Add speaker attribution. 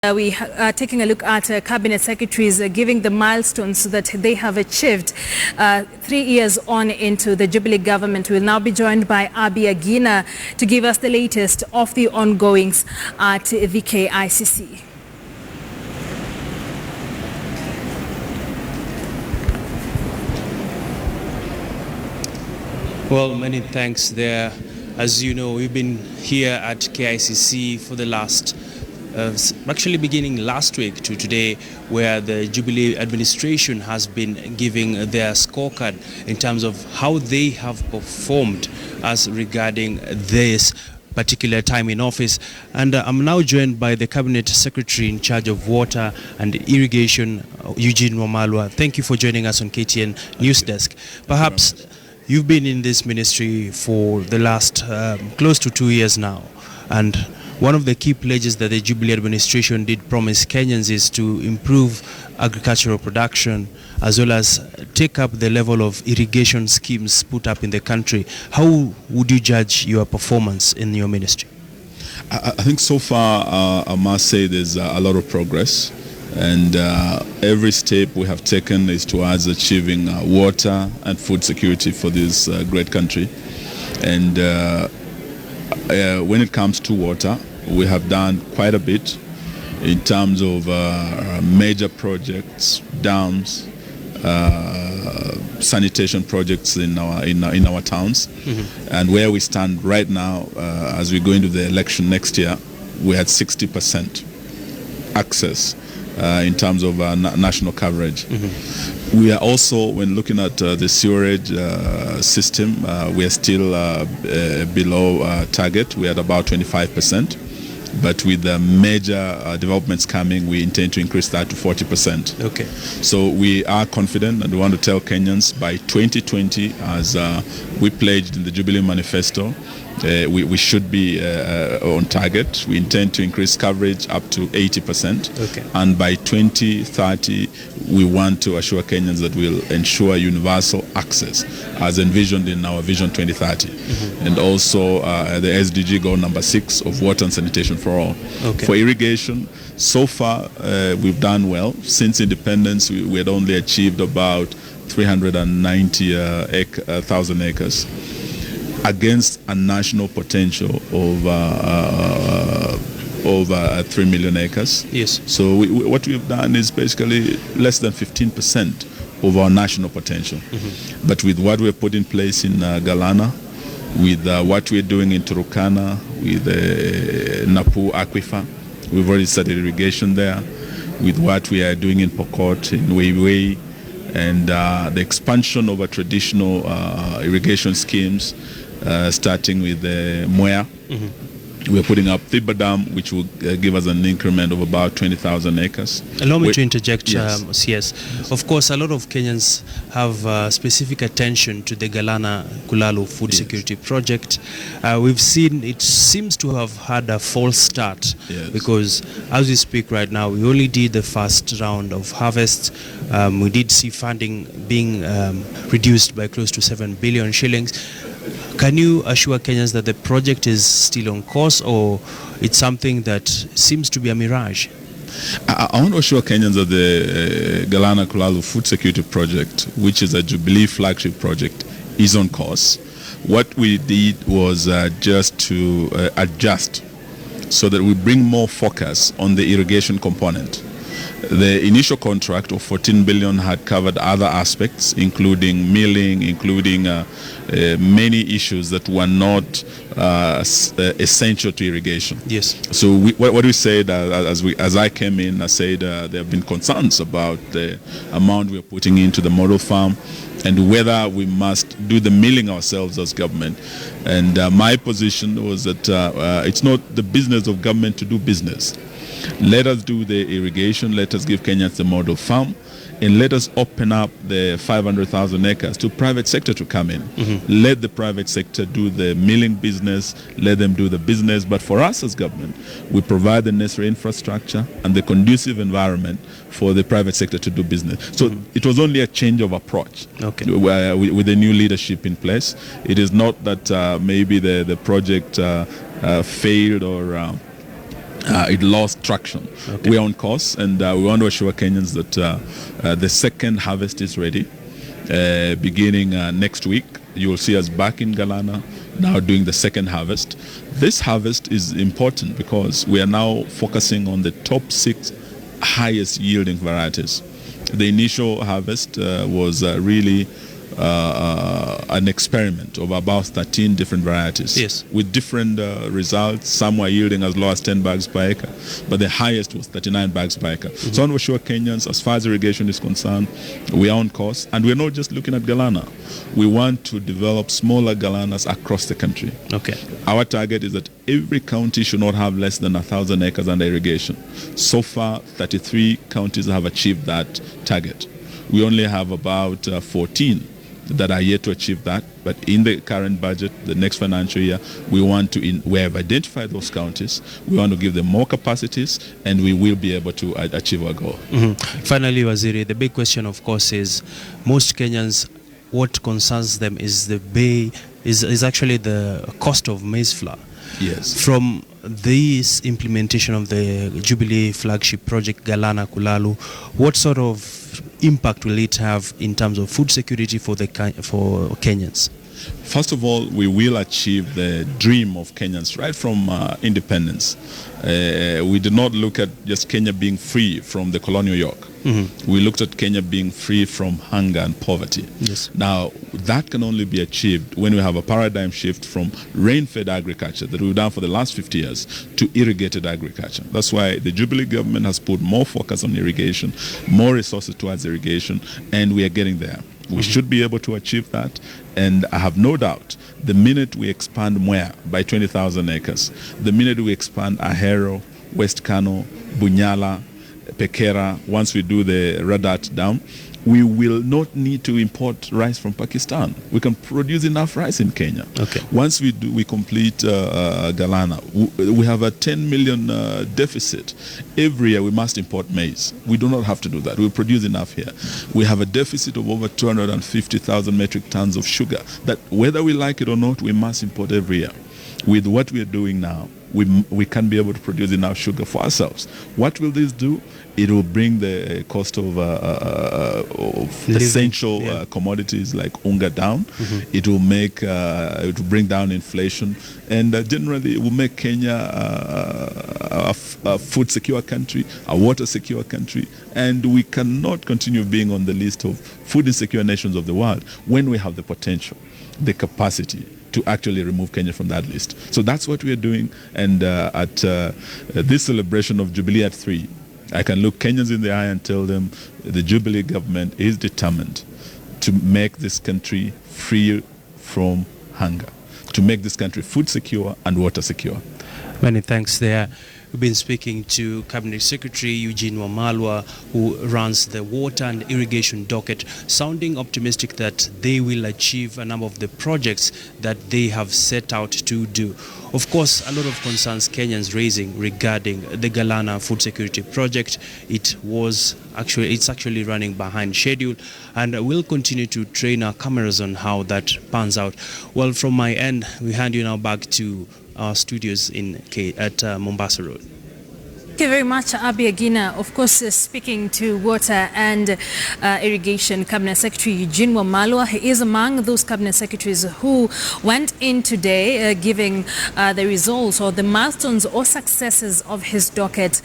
Speaker 1: We are taking a look at cabinet secretaries giving the milestones that they have achieved 3 years on into the Jubilee government. We'll now be joined by Abi Agina to give us the latest of the ongoings at the KICC.
Speaker 2: Well, many thanks there. As you know, we've been here at KICC for the last actually beginning last week to today, where the Jubilee administration has been giving their scorecard in terms of how they have performed as regarding this particular time in office. And I'm now joined by the Cabinet Secretary in charge of water and irrigation, Eugene Wamalwa. Thank you for joining us on KTN News Desk. Perhaps you've been in this ministry for the last close to 2 years now, and one of the key pledges that the Jubilee administration did promise Kenyans is to improve agricultural production as well as take up the level of irrigation schemes put up in the country. How would you judge your performance in your ministry?
Speaker 3: I think so far, I must say there's a lot of progress, and every step we have taken is towards achieving water and food security for this great country. And when it comes to water, we have done quite a bit in terms of major projects, dams, sanitation projects in our towns. Mm-hmm. And where we stand right now, as we go into the election next year, we had 60% access in terms of national coverage. Mm-hmm. We are also, when looking at the sewerage system, we are still below target. We are at about 25%. But with the major developments coming, we intend to increase that to 40%.
Speaker 2: Okay.
Speaker 3: So we are confident, and we want to tell Kenyans by 2020, as we pledged in the Jubilee Manifesto, we should be on target. We intend to increase coverage up to 80%.
Speaker 2: Okay.
Speaker 3: And by 2030, we want to assure Kenyans that we'll ensure universal access as envisioned in our Vision 2030. Mm-hmm. And also the SDG goal number 6 of water and sanitation for all.
Speaker 2: Okay.
Speaker 3: For irrigation, so far we've done well. Since independence, we had only achieved about 390,000 acres. Against a national potential of over 3 million acres.
Speaker 2: Yes.
Speaker 3: So what we've done is basically less than 15% of our national potential. Mm-hmm. But with what we've put in place in Galana, with what we're doing in Turkana, with Napu Aquifer, we've already started irrigation there. With what we are doing in Pokot, in Weiwei, and the expansion of our traditional irrigation schemes, starting with the Mwea. Mm-hmm. We're putting up Thiba Dam, which will give us an increment of about 20,000 acres.
Speaker 2: Allow me to interject,
Speaker 3: yes.
Speaker 2: Yes. Of course, a lot of Kenyans have specific attention to the Galana Kulalu Food Security Project. We've seen it seems to have had a false start.
Speaker 3: Yes.
Speaker 2: Because as we speak right now, we only did the first round of harvest. We did see funding being reduced by close to 7 billion shillings. Can you assure Kenyans that the project is still on course, or it's something that seems to be a mirage?
Speaker 3: I want to assure Kenyans that the Galana Kulalu Food Security Project, which is a Jubilee flagship project, is on course. What we did was just to adjust so that we bring more focus on the irrigation component. The initial contract of 14 billion had covered other aspects, including milling, including many issues that were not essential to irrigation.
Speaker 2: Yes.
Speaker 3: So what we said as I came in, I said there have been concerns about the amount we're putting into the model farm and whether we must do the milling ourselves as government. And my position was that it's not the business of government to do business. Let us do the irrigation, let us give Kenyans the model farm, and let us open up the 500,000 acres to private sector to come in. Mm-hmm. Let the private sector do the milling business, let them do the business. But for us as government, we provide the necessary infrastructure and the conducive environment for the private sector to do business. So it was only a change of approach.
Speaker 2: Okay.
Speaker 3: With the new leadership in place. It is not that maybe the project failed or it lost traction.
Speaker 2: Okay.
Speaker 3: We are on course, and we want to assure Kenyans that the second harvest is ready. Beginning next week, you will see us back in Galana, now doing the second harvest. This harvest is important because we are now focusing on the top 6 highest yielding varieties. The initial harvest was really an experiment of about 13 different varieties,
Speaker 2: yes,
Speaker 3: with different results. Some were yielding as low as 10 bags per acre, but the highest was 39 bags per acre. Mm-hmm. So I want to assure Kenyans, as far as irrigation is concerned, we are on course, and we're not just looking at Galana. We want to develop smaller Galanas across the country.
Speaker 2: Okay.
Speaker 3: Our target is that every county should not have less than 1,000 acres under irrigation. So far, 33 counties have achieved that target. We only have about 14 that are yet to achieve that, but in the current budget, the next financial year, we have identified those counties. We want to give them more capacities, and we will be able to achieve our goal.
Speaker 2: Mm-hmm. Finally, Waziri, the big question, of course, is most Kenyans, what concerns them is is actually the cost of maize flour.
Speaker 3: Yes.
Speaker 2: From this implementation of the Jubilee flagship project Galana Kulalu, what sort of impact will it have in terms of food security for Kenyans?
Speaker 3: First of all, we will achieve the dream of Kenyans right from independence. We did not look at just Kenya being free from the colonial yoke. Mm-hmm. We looked at Kenya being free from hunger and poverty.
Speaker 2: Yes.
Speaker 3: Now, that can only be achieved when we have a paradigm shift from rain-fed agriculture that we've done for the last 50 years to irrigated agriculture. That's why the Jubilee government has put more focus on irrigation, more resources towards irrigation, and we are getting there. We should be able to achieve that, and I have no doubt the minute we expand Mwea by 20,000 acres, the minute we expand Ahero, West Kano, Bunyala, Pekera, once we do the Radat Dam, we will not need to import rice from Pakistan. We can produce enough rice in Kenya.
Speaker 2: Okay.
Speaker 3: Once we complete Galana, we have a 10 million deficit. Every year we must import maize. We do not have to do that. We produce enough here. We have a deficit of over 250,000 metric tons of sugar that, whether we like it or not, we must import every year. With what we are doing now, we can be able to produce enough sugar for ourselves. What will this do? It will bring the cost of essential commodities like unga down. Mm-hmm. It will it will bring down inflation, and generally it will make Kenya a food secure country, a water secure country, and we cannot continue being on the list of food insecure nations of the world when we have the potential, the capacity to actually remove Kenya from that list. So that's what we are doing, and at this celebration of Jubilee at 3, I can look Kenyans in the eye and tell them the Jubilee government is determined to make this country free from hunger, to make this country food secure and water secure.
Speaker 2: Many thanks there. We've been speaking to Cabinet Secretary Eugene Wamalwa, who runs the water and irrigation docket, sounding optimistic that they will achieve a number of the projects that they have set out to do. Of course, a lot of concerns Kenyans raising regarding the Galana Food Security Project. It's actually running behind schedule, and we'll continue to train our cameras on how that pans out. Well, from my end, we hand you now back to our studios at Mombasa Road.
Speaker 1: Thank you very much, Abi Agina. Of course, speaking to Water and Irrigation Cabinet Secretary Eugene Wamalwa. He is among those cabinet secretaries who went in today giving the results or the milestones or successes of his docket